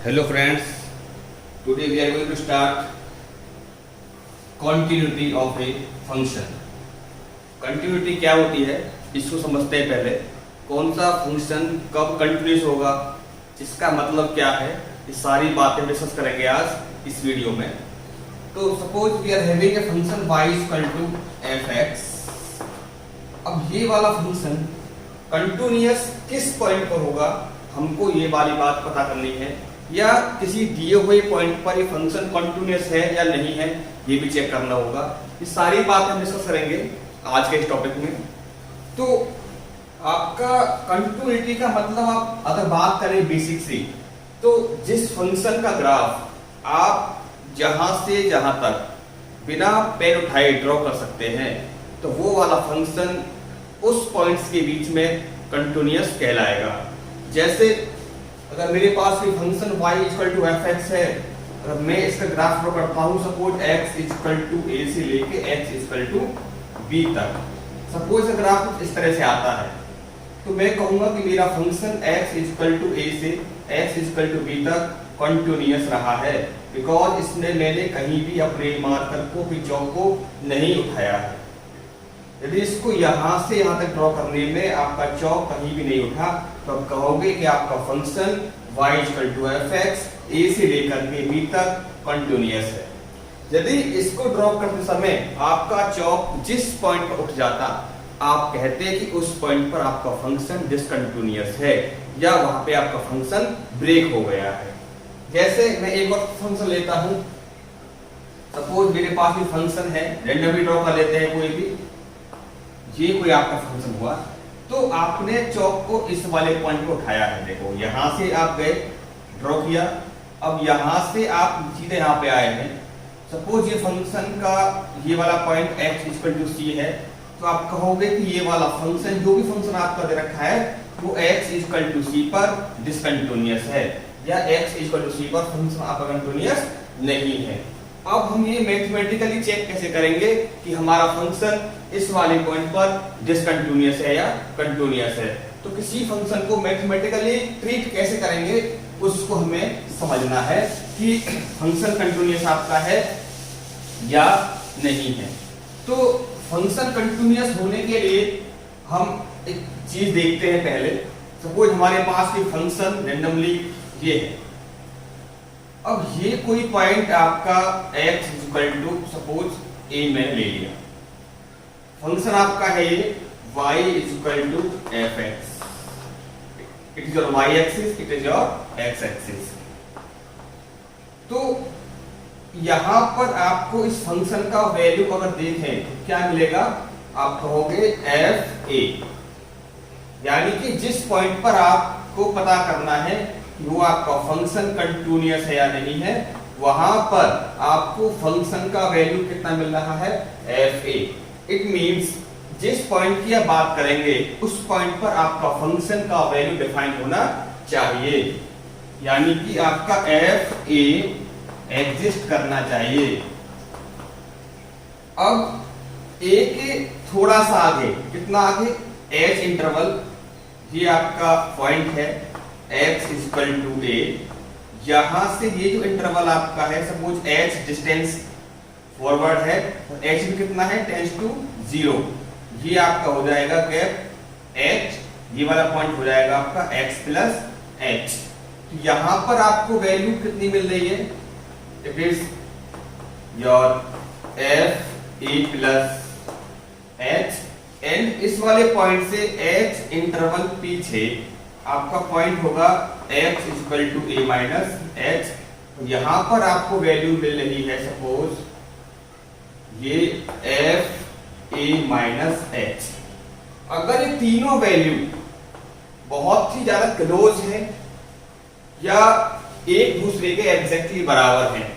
Hello friends, today we are going to start continuity of a function. Continuity क्या होती है इसको समझते हैं पहले। कौन सा फंक्शन कब कंटिन्यूस होगा, इसका मतलब क्या है, ये सारी बातें डिस्कस करेंगे आज इस वीडियो में। तो suppose we are having a function y equal to fx। अब ये वाला फंक्शन कंटिन्यूस किस पॉइंट पर होगा, हमको ये वाली बात पता करनी है, या किसी दिए हुए पॉइंट पर ये फंक्शन कंटिन्यूस है या नहीं है ये भी चेक करना होगा। ये सारी बातें हम डिस्कस करेंगे आज के इस टॉपिक में। तो आपका कंटिन्यूटी का मतलब, आप अगर बात करें बेसिक से, तो जिस फंक्शन का ग्राफ आप जहां से जहां तक बिना पेन उठाए ड्रॉ कर सकते हैं, तो वो वाला फंक्शन उस पॉइंट्स के बीच में कंटिन्यूस कहलाएगा। जैसे अगर मेरे पास कोई function y equal to fx है, अगर मैं इसका ग्राफ ड्रॉ करता हूं, suppose x equal to a से लेके x इक्वल टू b तक, सपोज ग्राफ कुछ इस तरह से आता है, तो मैं कहूंगा कि मेरा function x equal to a से x इक्वल टू b तक कंटिन्यूस रहा है, बिकॉज इसमें मैंने कहीं भी अपने मार्कर को भी चौक को नहीं उठाया है। यदि इसको यहां से यहां तक ड्रॉ करने में आपका चौक कहीं भी नहीं उठा, तो आप कहोगे कि आपका function y equal to fx a से लेकर के b तक कंटिन्यूस है। यदि इसको ड्रॉ करते समय आपका चौक जिस पॉइंट पर उठ जाता, आप कहते हैं कि उस पॉइंट पर आपका फंक्शन डिसकंटिन्यूअस है, या वहां पे आपका फंक्शन ब्रेक हो गया है। जैसे मैं एक और फंक्शन लेता हूं, सपोज मेरे पास भी फंक्शन है, रैंडमली ड्रॉ कर लेते हैं कोई भी, ये कोई आपका फंक्शन हुआ, तो आपने चौक को इस वाले पॉइंट को उठाया है। देखो यहां से आप गए, ड्रॉ किया, अब यहां से आप सीधे यहां पे आए हैं। सपोज ये फंक्शन का ये वाला point x equal to c है, तो आप कहोगे कि ये वाला फंक्शन, जो भी फंक्शन आपका दे रखा है, वो x इक्वल टू c पर डिसकंटिन्यूअस है, या x इक्वल टू c पर फंक्शन आपका कंटिन्यूअस नहीं है। अब हम ये मैथमेटिकली चेक कैसे करेंगे कि हमारा फंक्शन इस वाले पॉइंट पर डिसकंटिन्यूअस है या कंटिन्यूअस है। तो किसी फंक्शन को मैथमेटिकली ट्रीट कैसे करेंगे, उसको हमें समझना है कि फंक्शन कंटिन्यूअस आपका है या नहीं है। तो फंक्शन कंटिन्यूअस होने के लिए हम एक चीज देखते हैं पहले। सपोज हमारे पास कोई फंक्शन रैंडमली ये है, अब ये कोई पॉइंट आपका x equal to suppose a मैंने ले लिया, फंक्शन आपका है ये y equal to fx, it is your y axis, it is your x axis. तो यहां पर आपको इस फंक्शन का वैल्यू अगर देखें तो क्या मिलेगा, आप कहोगे fa, यानी कि जिस पॉइंट पर आपको पता करना है वो आपका फंक्शन कंटिन्यूअस है या नहीं है, वहां पर आपको फंक्शन का वैल्यू कितना मिल रहा है, fa। इट मींस जिस पॉइंट की आप बात करेंगे उस पॉइंट पर आपका फंक्शन का वैल्यू डिफाइन होना चाहिए, यानी कि आपका fa एग्जिस्ट करना चाहिए। अब a के थोड़ा सा आगे, कितना आगे, h इंटरवल, ये आपका पॉइंट है x इक्वल टू a, यहां से ये जो इंटरवल आपका है, सपोज h डिस्टेंस फॉरवर्ड है, और h भी कितना है, टेंड्स टू 0, ये आपका हो जाएगा गैप h, ये वाला पॉइंट हो जाएगा आपका x प्लस h। तो यहां पर आपको वैल्यू कितनी मिल रही है, it is your fa plus h, and इस वाले पॉइंट से h इंटरवल पीछे आपका पॉइंट होगा x equal to a minus h। यहां पर आपको वैल्यू मिल रही है, सपोज ये f a माइनस h। अगर ये तीनों वैल्यू बहुत ही ज्यादा क्लोज है या एक दूसरे के एग्जैक्टली बराबर हैं,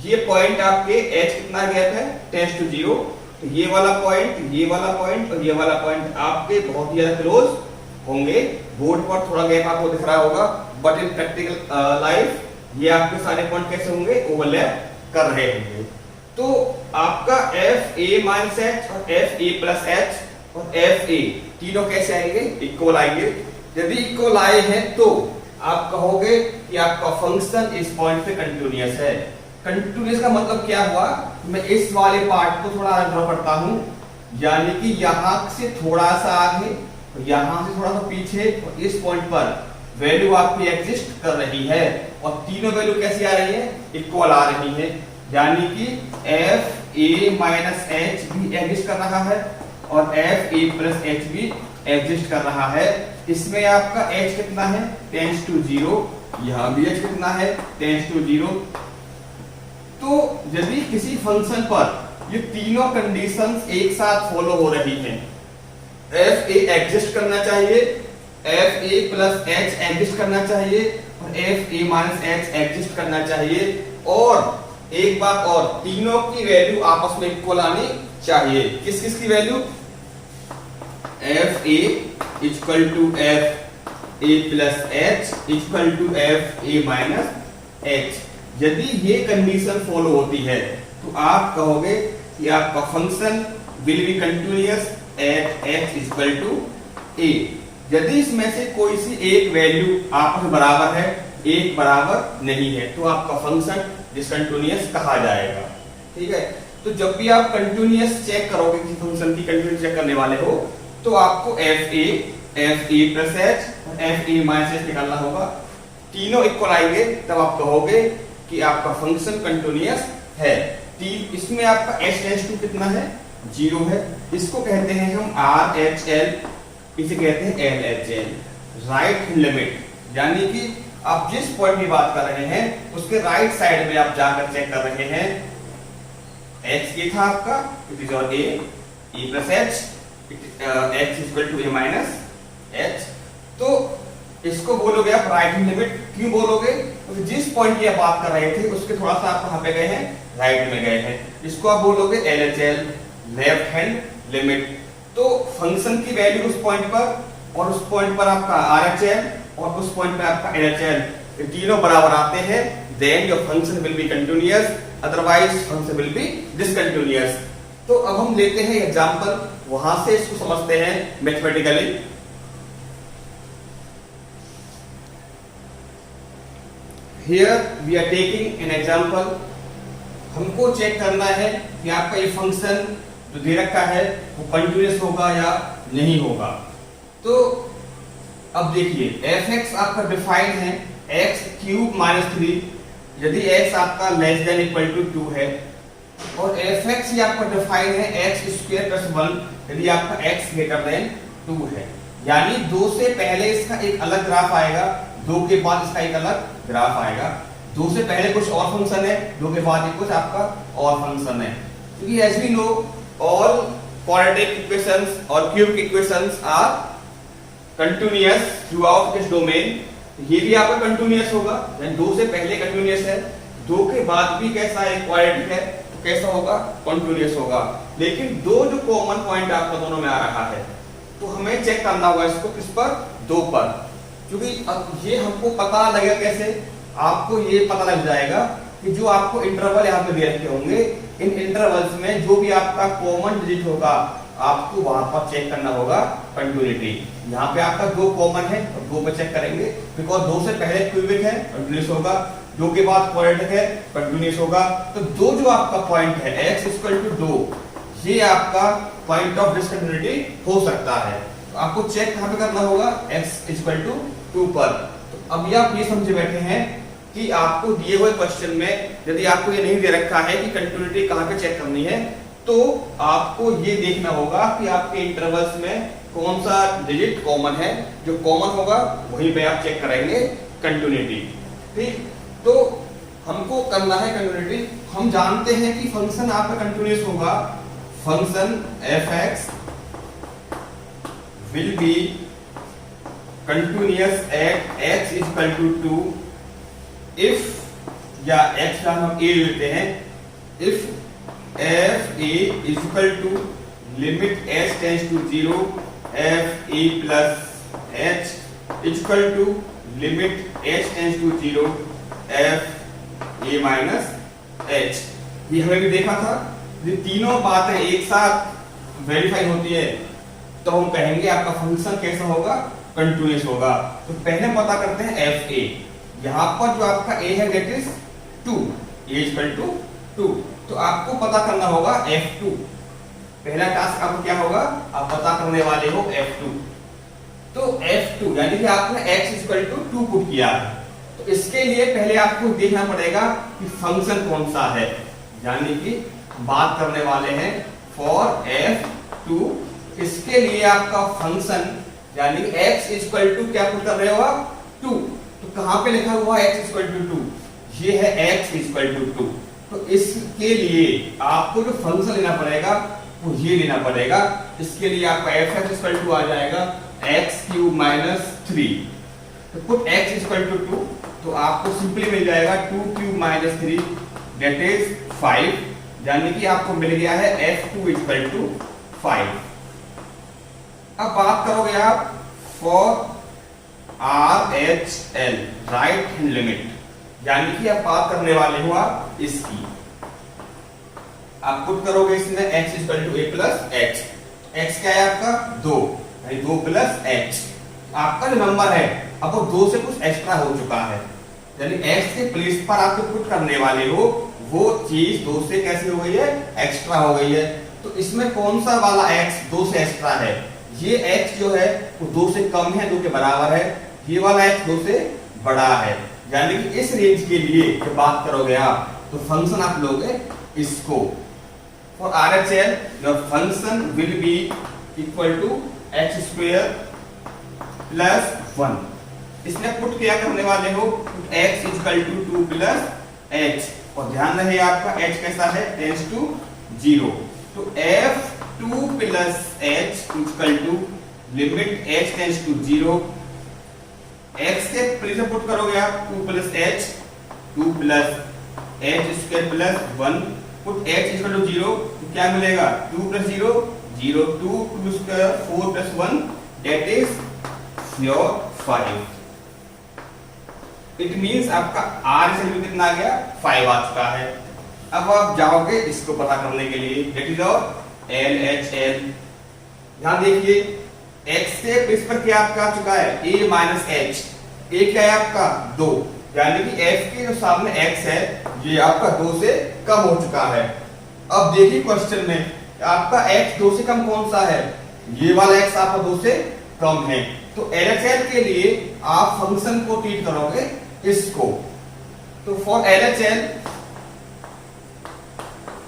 ये पॉइंट आपके h कितना गैप है, टेंड्स टू 0, तो ये वाला पॉइंट, ये वाला पॉइंट और ये वाला पॉइंट आपके बहुत ही ज्यादा क्लोज होंगे। बोर्ड पर थोड़ा गैप आपको दिख रहा होगा, बट इन प्रैक्टिकल लाइफ ये आपके सारे पॉइंट कैसे होंगे, ओवरलैप कर रहे होंगे। तो आपका f a माइनस h और f a प्लस h और f a तीनों कैसे आएंगे, इक्वल आएंगे। यदि इक्वल आए हैं तो आप कहोगे कि आपका फंक्शन इस पॉइंट पे कंटिन्यूअस है। कंटिन्यूअस का मतलब क्या हुआ, मैं इस वाले पार्ट को थोड़ा ड्रॉ करता हूं, यानी कि यहां से थोड़ा सा आगे, यहां से थोड़ा सा पीछे, और इस पॉइंट पर वैल्यू आपकी एग्जिस्ट कर रही है, और तीनों वैल्यू कैसी आ रही है, इक्वल आ रही है, यानी कि एफ ए माइनस एच भी एग्जिस्ट कर रहा है और एफ ए प्लस एच भी एग्जिस्ट कर रहा है। इसमें आपका h कितना है, टेंड्स टू 0, यहां भी h कितना है, टेंड्स टू 0। तो यदि किसी फंक्शन पर ये तीनों कंडीशंस एक साथ फॉलो हो रही हैं, एफ ए एग्जिस्ट करना चाहिए, F a plus H exist करना चाहिए, और F a minus H exist करना चाहिए, और एक बात और, तीनों की वैल्यू आपस में इक्वल आनी चाहिए। किस किस की value, f a equal to f a plus h equal to f a minus h. यदि ये कंडीशन फॉलो होती है तो आप कहोगे कि आपका function will be continuous at x equal to a। यदि इसमें से कोई सी एक वैल्यू आपस में बराबर है, एक बराबर नहीं है, तो आपका फंक्शन डिसकंटिन्यूअस कहा जाएगा। ठीक है, तो जब भी आप कंटिन्यूअस चेक करोगे, किसी फंक्शन की कंटिन्यूअस चेक करने वाले हो, तो आपको एफ ए प्लस एच और एफ ए माइनस एच निकालना होगा। तीनों इक्वल आएंगे तब आप कहोगे कि आपका फंक्शन कंटिन्यूअस है। इसमें आपका h2 कितना है, 0 है। इसको कहते हैं हम आर एच एल, इसे कहते हैं L H L, right hand limit, यानी कि आप जिस पॉइंट की बात कर रहे हैं उसके राइट साइड में आप जाकर चेक कर रहे हैं। x ये था आपका, it is on a plus h, x equal to a minus h। तो इसको बोलोगे आप राइट हैंड लिमिट। क्यों बोलोगे, क्योंकि जिस पॉइंट की आप बात कर रहे थे उसके थोड़ा सा आप कहां पे गए हैं, राइट में गए हैं। इसको आप बोलोगे LHL, लेफ्ट हैंड लिमिट। तो फंक्शन की वैल्यू उस पॉइंट पर और उस पॉइंट पर आपका RHL और उस पॉइंट पर आपका LHL, ये तीनों बराबर आते हैं, then your function will be continuous, otherwise function will be discontinuous. तो अब हम लेते हैं एग्जांपल, वहां से इसको समझते हैं mathematically. Here we are taking an example। हमको चेक करना है कि आपका ये फंक्शन जो दे रखा है वो कंटिन्यूअस होगा या नहीं होगा। तो अब देखिए, fx आपका डिफाइन है x क्यूब माइनस 3, यदि x आपका लेस देन इक्वल टू 2 है, और fx ये आपका डिफाइन है x स्क्वायर प्लस 1, यदि आपका x ग्रेटर देन 2 है। यानी 2 से पहले इसका एक अलग ग्राफ आएगा, 2 के बाद इसका एक अलग ग्राफ आएगा। 2 से पहले कुछ और फंक्शन है, 2 के बाद कुछ आपका और फंक्शन है। क्योंकि as we know all quadratic equations और cubic equations are continuous throughout this domain. ये भी आपका कंटिन्यूअस होगा, यानी 2 से पहले कंटिन्यूअस है, 2 के बाद भी कैसा है, क्वाड्रेटिक है, तो कैसा होगा, कंटिन्यूअस होगा। लेकिन 2 जो कॉमन पॉइंट आपको दोनों में आ रहा है, तो हमें चेक करना होगा इसको किस पर, 2 पर। क्योंकि अब ये हमको पता लगेगा कैसे, आपको ये पता लग जाएगा कि जो आपको इंटरवल यहाँ पे दे रखे होंगे, इन इंटरवल्स में जो भी आपका कॉमन डिजिट होगा आपको वहां पर चेक करना होगा कंटिन्यूटी। यहाँ पे आपका 2 कॉमन है और 2 पे चेक करेंगे, बिकॉज 2 से पहले क्यूबिक है, कंटिन्यूअस होगा, 2 के बाद क्वाड्रेटिक है, कंटिन्यूअस होगा। तो 2 जो आपका पॉइंट है x इक्वल टू 2, ये आपका पॉइंट ऑफ डिसकंटिन्यूटी हो सकता है। तो आपको चेक कहां पे करना होगा, x इक्वल टू 2 पर। तो अभी आप ये समझे बैठे हैं कि आपको दिए हुए क्वेश्चन में यदि आपको ये नहीं दे रखा है कि कंटिन्यूटी कहां पे चेक करनी है, तो आपको ये देखना होगा कि आपके इंटरवल्स में कौन सा डिजिट कॉमन है, जो कॉमन होगा वहीं पे आप चेक करेंगे कंटिन्यूटी। ठीक, तो हमको करना है कंटिन्यूटी। हम जानते हैं कि फंक्शन आपका कंटिन्यूअस होगा, function fx will be continuous at x is equal to 2 if, या x का हम a लेते हैं, if f a is equal to limit h tends to 0 f a plus h is equal to limit h tends to 0 f a minus h। ये हमें भी देखा था, ये तीनों बातें एक साथ वेरीफाई होती है तो हम कहेंगे आपका फंक्शन कैसा होगा, कंटिन्यूअस होगा। तो पहले पता करते हैं एफ ए, यहाँ पर जो आपका a है that is 2, a equal to 2। तो आपको पता करना होगा f2। पहला टास्क आपको क्या होगा, आप पता करने वाले हो f2। तो f2 यानी कि आपने x इक्वल टू 2 पुट किया है, तो इसके लिए पहले आपको देखना पड़ेगा कि फंक्शन कौन सा है, यानी कि बात करने वाले हैं फॉर f2। इसके लिए आपका फंक्शन यानी x इक्वल टू क्या पुट कर रहे हो आप, 2। तो कहां पे लिखा हुआ है x इक्वल टू 2, ये है x इक्वल टू 2। तो इसके लिए आपको जो फंक्शन लेना पड़ेगा वो ये लेना पड़ेगा। इसके लिए आपका f इक्वल टू आ जाएगा x क्यूब माइनस 3। तो पुट x इक्वल टू 2, तो आपको सिंपली मिल जाएगा 2 क्यूब माइनस 3 दैट इज 5, यानी कि आपको मिल गया है f2 इक्वल टू 5। अब बात करोगे आप for RHL right hand limit, यानी कि आप बात करने वाले हो आप इसकी। आप पुट करोगे इसमें x equal to a plus x। x क्या है आपका 2, यानी 2 प्लस x। आपका जो नंबर है अब वो 2 से कुछ एक्स्ट्रा हो चुका है, यानी x के प्लेस पर आप जो पुट करने वाले हो वो चीज 2 से कैसी हो गई है, एक्स्ट्रा हो गई है। तो इसमें कौन सा वाला x 2 से एक्स्ट्रा है, ये x जो है वो 2 से कम है, 2 के बराबर है। ये वाला x 2 से बड़ा है, यानी कि इस रेंज के लिए जब बात करोगे आप तो फंक्शन आप लोगे इसको। For RHL your function will be equal to x square plus 1। इसमें पुट क्या करने वाले हो, x equal to 2 plus h, और ध्यान रहे आपका h कैसा है, टेंड्स टू 0। तो f2 plus h equal to limit h tends to 0। x के प्लेस में पुट करोगे आप 2 plus h, 2 plus h square plus 1, put h equal to 0, तो क्या मिलेगा 2 plus 0 0, 2 square 4 plus 1 that is your 5। It means आपका r से कितना आ गया, 5 आ चुका है। अब आप जाओगे इसको पता करने के लिए, दैट इज योर LHL। यहां देखिए x के प्लेस पर क्या आपका आ चुका है, a माइनस h। a क्या है आपका 2, यानी कि f के जो सामने x है ये आपका 2 से कम हो चुका है। अब देखिए क्वेश्चन में आपका x 2 से कम कौन सा है, ये वाला x आपका 2 से कम है। तो LHL के लिए आप फंक्शन को ट्रीट करोगे इसको। तो फॉर LHL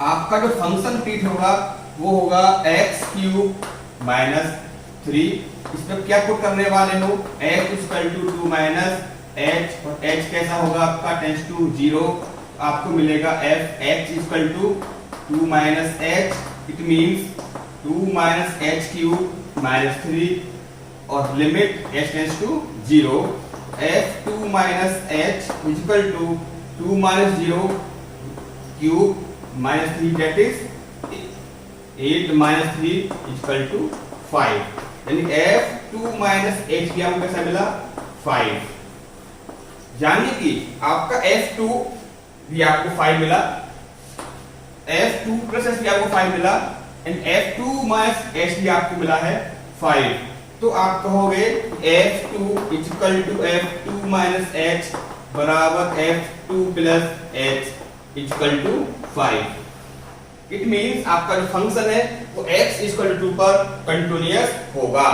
आपका जो फंक्शन ट्रीट होगा वो होगा x क्यूब माइनस 3। इसमें क्या पुट करने वाले हो, x equal to 2 minus h, और h कैसा होगा आपका टेंड्स टू 0। आपको मिलेगा f x equal to 2 minus h, it means 2 minus h cube minus 3, और limit h tends to 0। f2 minus h equal to 2 minus 0 cube minus 3 that is 8 minus 3 equal to 5, यानी f2 minus h भी आपको कैसा मिला 5, यानी कि आपका f2 भी आपको 5 मिला, f2 प्लस h भी आपको 5 मिला, एंड f2 माइनस h भी आपको मिला है 5। तो आप कहोगे f2 equal to f2 minus h बराबर f2 plus h equal to 5। It means आपका जो फंक्शन है वो x इक्वल टू 2 पर कंटिन्यूअस होगा।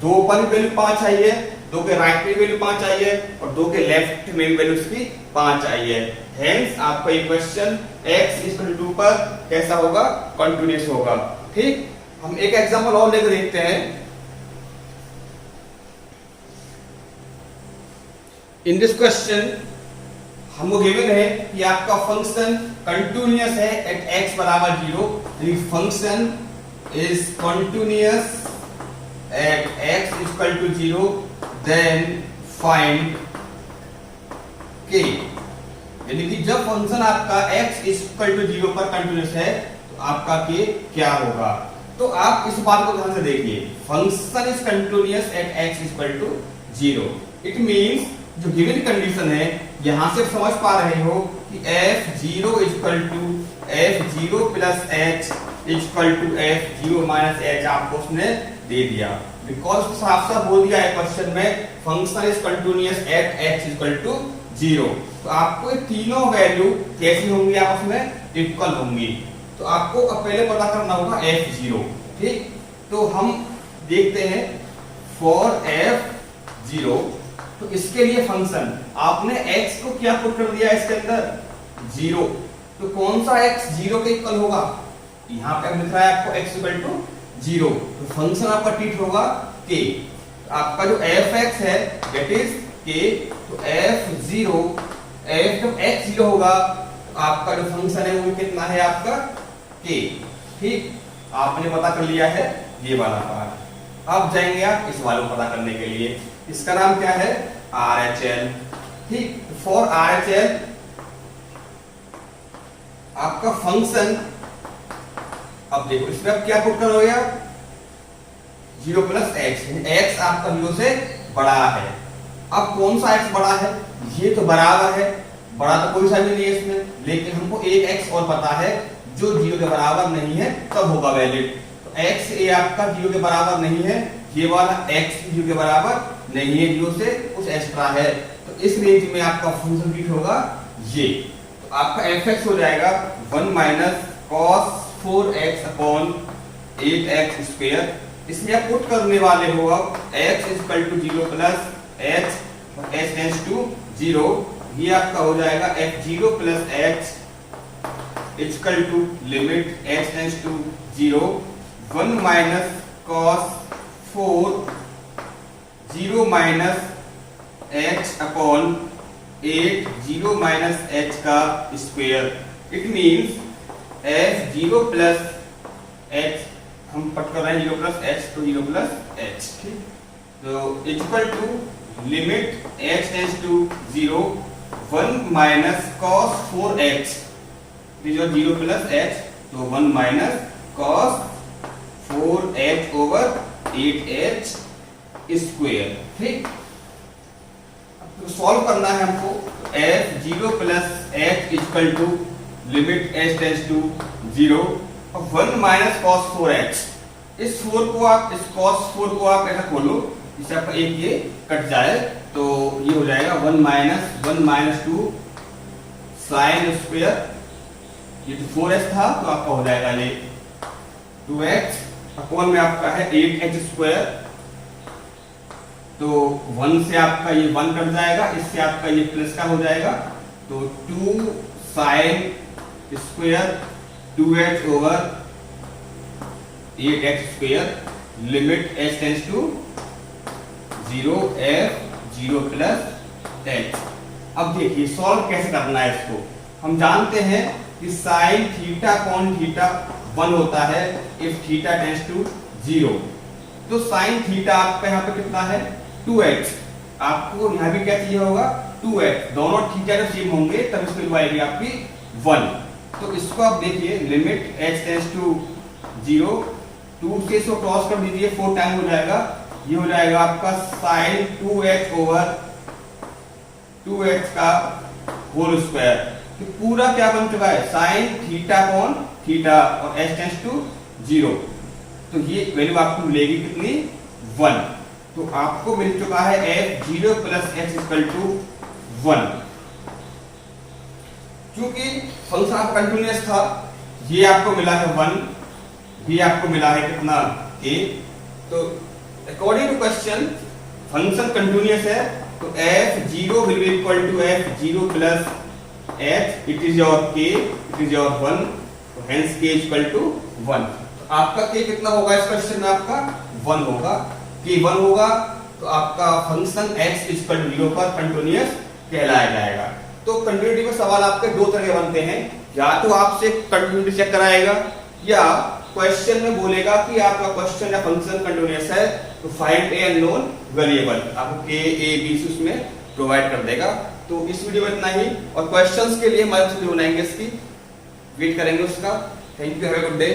2 पर भी वैल्यू 5 चाहिए, 2 के राइट में वैल्यू 5 चाहिए, और 2 के लेफ्ट में वैल्यू इसकी 5 चाहिए। हेंस आपका ये क्वेश्चन x इक्वल टू 2 पर कैसा होगा, कंटिन्यूअस होगा। ठीक, हम एक एग्जांपल और लेकर देखते हैं। इन दिस क्वेश्चन हमको गिवन है कि आपका फंक्शन कंटिन्यूअस है एट x बराबर 0, यानी function is continuous at x equal to 0, then find k। यानी कि जब फंक्शन आपका x इक्वल टू 0 पर कंटिन्यूअस है तो आपका k क्या होगा। तो आप इस बात को ध्यान से देखिए, function is continuous at x equal to 0। It means जो गिवन कंडीशन है यहां से समझ पा रहे हो कि f0 equal to f0 plus h equal to f0 minus h आपको उसने दे दिया, बिकॉज साफ साफ बोल दिया है क्वेश्चन में function is continuous at x equal to 0। तो आपको ये तीनों वैल्यू कैसी होंगी, आपस में इक्वल होंगी। तो आपको अब पहले पता करना होगा f0। ठीक, तो हम देखते हैं फॉर f0। तो इसके लिए फंक्शन आपने x को क्या पुट कर दिया इसके अंदर 0। तो कौन सा x 0 के इक्वल होगा, यहाँ पे लिख रहा है आपको x इक्वल टू 0। तो फंक्शन आपका ट्रीट होगा k। आपका जो f(x) है दैट इज k। तो f0 f जब x 0 होगा तो आपका जो फंक्शन है वो कितना है आपका k। ठीक, आपने पता कर लिया है ये वाला पार्ट। अब जाएंगे आप इस वाले को पता करने के लिए। इसका नाम क्या है RHL। ठीक, फॉर RHL आपका फंक्शन, अब देखो इसमें आप क्या पुट करोगे, 0 प्लस x। x आपका 0 से बड़ा है। अब कौन सा x बड़ा है, ये तो बराबर है, बड़ा तो कोई सा भी नहीं है इसमें, लेकिन हमको एक x और पता है जो 0 के बराबर नहीं है तब होगा वैलिड। तो x ये आपका 0 के बराबर नहीं है, ये वाला x 0 के बराबर नहीं है, 0 से कुछ एक्स्ट्रा है। तो इस रेंज में आपका फंक्शन ट्रीट होगा ये। तो आपका f(x) हो जाएगा 1 minus cos 4x upon 8x square. इसमें आप पुट करने वाले हो अब x equal to 0 plus h और h टेंड्स टू 0। ये आपका हो जाएगा f0 plus h equal to limit h tends to 0 1 minus cos 4 0 minus h upon 8 0 minus h का square. It means f0 plus h, हम पट कर रहे हैं 0 प्लस h तो 0 प्लस h। ठीक, तो equal to limit h tends to 0 1 minus cos 4h, this is 0 plus h, तो 1 minus cos 4h over 8h square. ठीक, तो सॉल्व करना है हमको। f0 plus h equal to limit h tends to 0 और 1 minus cos 4h। इस 4 को आप, इस cos 4 को आप ऐसा खोलो जिससे आपका एक ये कट जाए, तो ये हो जाएगा 1 माइनस 2 sin स्क्वायर। ये तो 4h था तो आपका हो जाएगा ये 2h अपॉन में आपका है 8h स्क्वायर। तो 1 से आपका ये 1 कट जाएगा, इससे आपका ये प्लस का हो जाएगा, तो 2 sin square 2h over 8h square limit h tends to 0 f0 plus h। अब देखिए सॉल्व कैसे करना है इसको। हम जानते हैं कि साइन थीटा कॉन थीटा 1 होता है इफ थीटा टेंड्स टू 0। तो साइन थीटा आपका यहाँ पे कितना है 2x, आपको यहाँ भी क्या चाहिए होगा 2x। दोनों थीटा जब सेम होंगे तब इसकी वैल्यू आएगी आपकी 1। तो इसको आप देखिए लिमिट h टेंड्स टू 0, 2 से इसको क्रॉस कर दीजिए 4 टाइम हो जाएगा, ये हो जाएगा आपका साइन 2h ओवर 2h का होल स्क्वायर। तो पूरा क्या बन चुका है साइन थीटा कॉन थीटा और h टेंड्स टू 0। तो ये वैल्यू आपको मिलेगी कितनी 1। तो आपको मिल चुका है f0 plus h equal to 1। क्योंकि फंक्शन आपका कंटिन्यूअस था, ये आपको मिला है 1, ये आपको मिला है कितना a। तो according to question function continuous है, तो f0 will be equal to f0 plus h, it is your k, it is your 1, तो हेंस k इक्वल टू 1। तो आपका k कितना होगा इस क्वेश्चन में, आपका 1 होगा। k 1 होगा तो आपका फंक्शन x इक्वल टू 0 पर कंटिन्यूअस कहलाया जाएगा। तो कंटिन्यूटी में सवाल आपके दो तरह के बनते हैं, या तो आपसे कंटिन्यूटी चेक कराएगा या क्वेश्चन में बोलेगा कि आपका क्वेश्चन या फंक्शन कंटिन्यूअस है तो फाइंड ए अननोन वेरिएबल, आपको k a b c उसमें प्रोवाइड कर देगा। तो इस वीडियो में इतना ही, और क्वेश्चंस के लिए हमारे वीडियो बनाएंगे, इसकी वेट करेंगे उसका। Thank you, have a good day.